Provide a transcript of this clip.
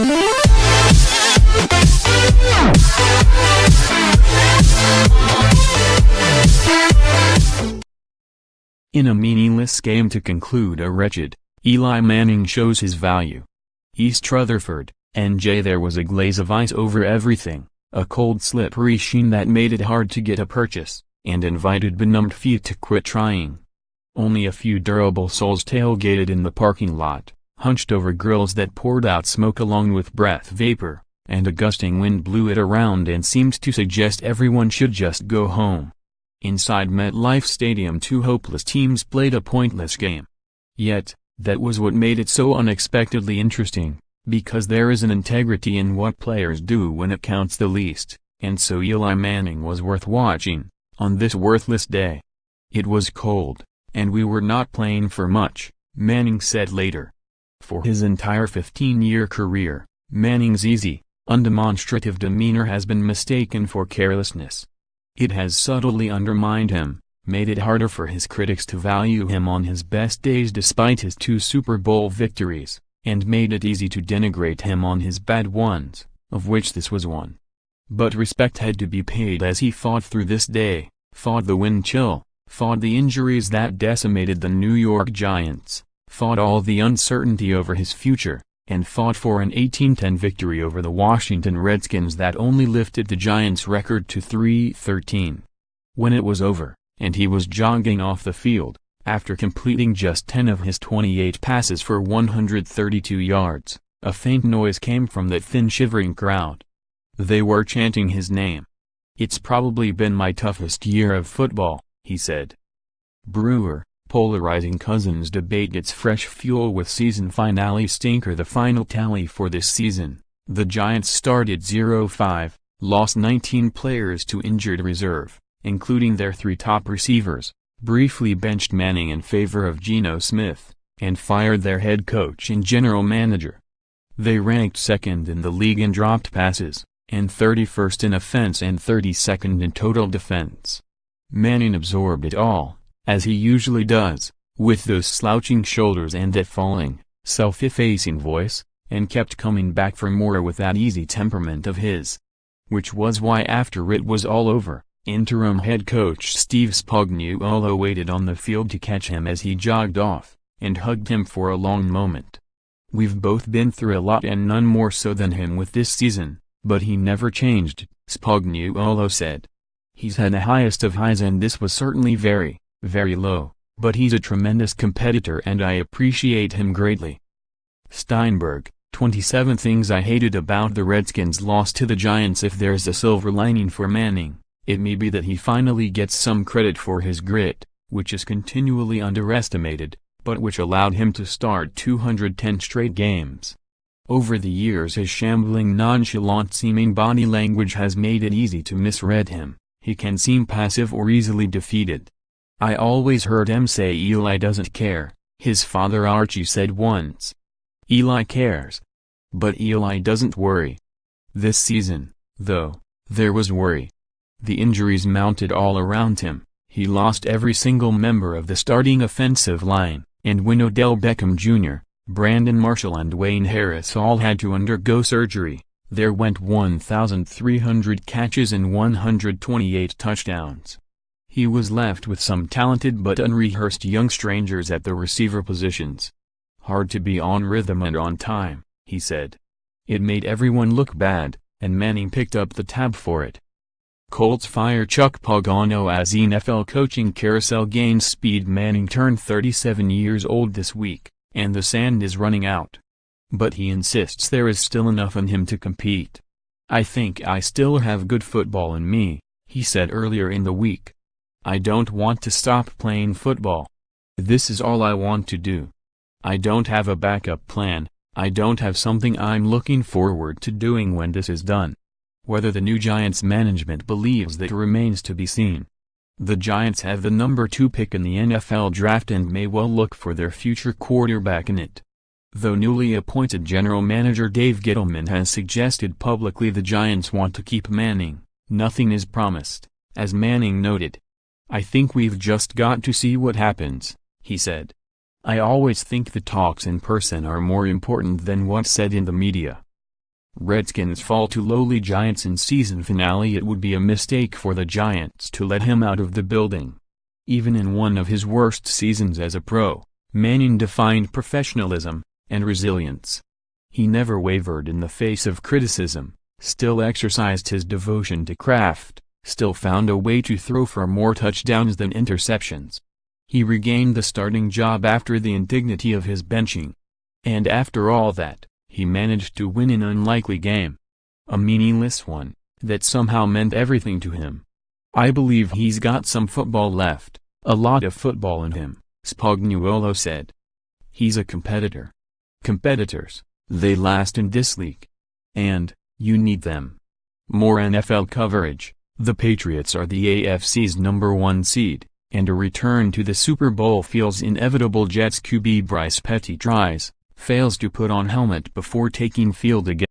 In a meaningless game to conclude a wretched, Eli Manning shows his value. East Rutherford, NJ. There was a glaze of ice over everything, a cold slippery sheen that made it hard to get a purchase, and invited benumbed feet to quit trying. Only a few durable souls tailgated in the parking lot, hunched over grills that poured out smoke along with breath vapor, and a gusting wind blew it around and seemed to suggest everyone should just go home. Inside MetLife Stadium, two hopeless teams played a pointless game. Yet, that was what made it so unexpectedly interesting, because there is an integrity in what players do when it counts the least, and so Eli Manning was worth watching, on this worthless day. It was cold, and we were not playing for much, Manning said later. For his entire 15-year career, Manning's easy, undemonstrative demeanor has been mistaken for carelessness. It has subtly undermined him, made it harder for his critics to value him on his best days despite his 2 Super Bowl victories, and made it easy to denigrate him on his bad ones, of which this was one. But respect had to be paid as he fought through this day, fought the wind chill, fought the injuries that decimated the New York Giants, fought all the uncertainty over his future, and fought for an 18-10 victory over the Washington Redskins that only lifted the Giants' record to 3-13. When it was over, and he was jogging off the field, after completing just 10 of his 28 passes for 132 yards, a faint noise came from that thin shivering crowd. They were chanting his name. "It's probably been my toughest year of football," he said. Brewer, polarizing Cousins debate gets fresh fuel with season finale stinker. The final tally for this season: the Giants started 0-5, lost 19 players to injured reserve, including their 3 top receivers, briefly benched Manning in favor of Geno Smith, and fired their head coach and general manager. They ranked 2nd in the league in dropped passes, and 31st in offense and 32nd in total defense. Manning absorbed it all, as he usually does, with those slouching shoulders and that falling, self-effacing voice, and kept coming back for more with that easy temperament of his. Which was why after it was all over, interim head coach Steve Spagnuolo waited on the field to catch him as he jogged off, and hugged him for a long moment. "We've both been through a lot and none more so than him with this season, but he never changed," Spagnuolo said. "He's had the highest of highs and this was certainly very, very low, but he's a tremendous competitor and I appreciate him greatly." Steinberg, 27 Things I Hated About the Redskins' Loss to the Giants. If there's a silver lining for Manning, it may be that he finally gets some credit for his grit, which is continually underestimated, but which allowed him to start 210 straight games. Over the years his shambling nonchalant-seeming body language has made it easy to misread him. He can seem passive or easily defeated. "I always heard him say Eli doesn't care," his father Archie said once. Eli cares. But Eli doesn't worry. This season, though, there was worry. The injuries mounted all around him. He lost every single member of the starting offensive line, and when Odell Beckham Jr., Brandon Marshall and Wayne Harris all had to undergo surgery, there went 1,300 catches and 128 touchdowns. He was left with some talented but unrehearsed young strangers at the receiver positions. "Hard to be on rhythm and on time," he said. "It made everyone look bad, and Manning picked up the tab for it." Colts fire Chuck Pagano as NFL coaching carousel gains speed. Manning turned 37 years old this week, and the sand is running out. But he insists there is still enough in him to compete. "I think I still have good football in me," he said earlier in the week. "I don't want to stop playing football. This is all I want to do. I don't have a backup plan, I don't have something I'm looking forward to doing when this is done." Whether the new Giants management believes that remains to be seen. The Giants have the number 2 pick in the NFL draft and may well look for their future quarterback in it. Though newly appointed general manager Dave Gettleman has suggested publicly the Giants want to keep Manning, nothing is promised, as Manning noted. "I think we've just got to see what happens," he said. "I always think the talks in person are more important than what's said in the media." Redskins fall to lowly Giants in season finale. It would be a mistake for the Giants to let him out of the building. Even in one of his worst seasons as a pro, Manning defined professionalism and resilience. He never wavered in the face of criticism, still exercised his devotion to craft, still found a way to throw for more touchdowns than interceptions. He regained the starting job after the indignity of his benching. And after all that, he managed to win an unlikely game. A meaningless one, that somehow meant everything to him. I believe he's got some football left, a lot of football in him, Spagnuolo said. He's a competitor. Competitors, they last in this league. And, you need them. More NFL coverage. The Patriots are the AFC's #1 seed, and a return to the Super Bowl feels inevitable. Jets QB Bryce Petty fails to put on helmet before taking field again.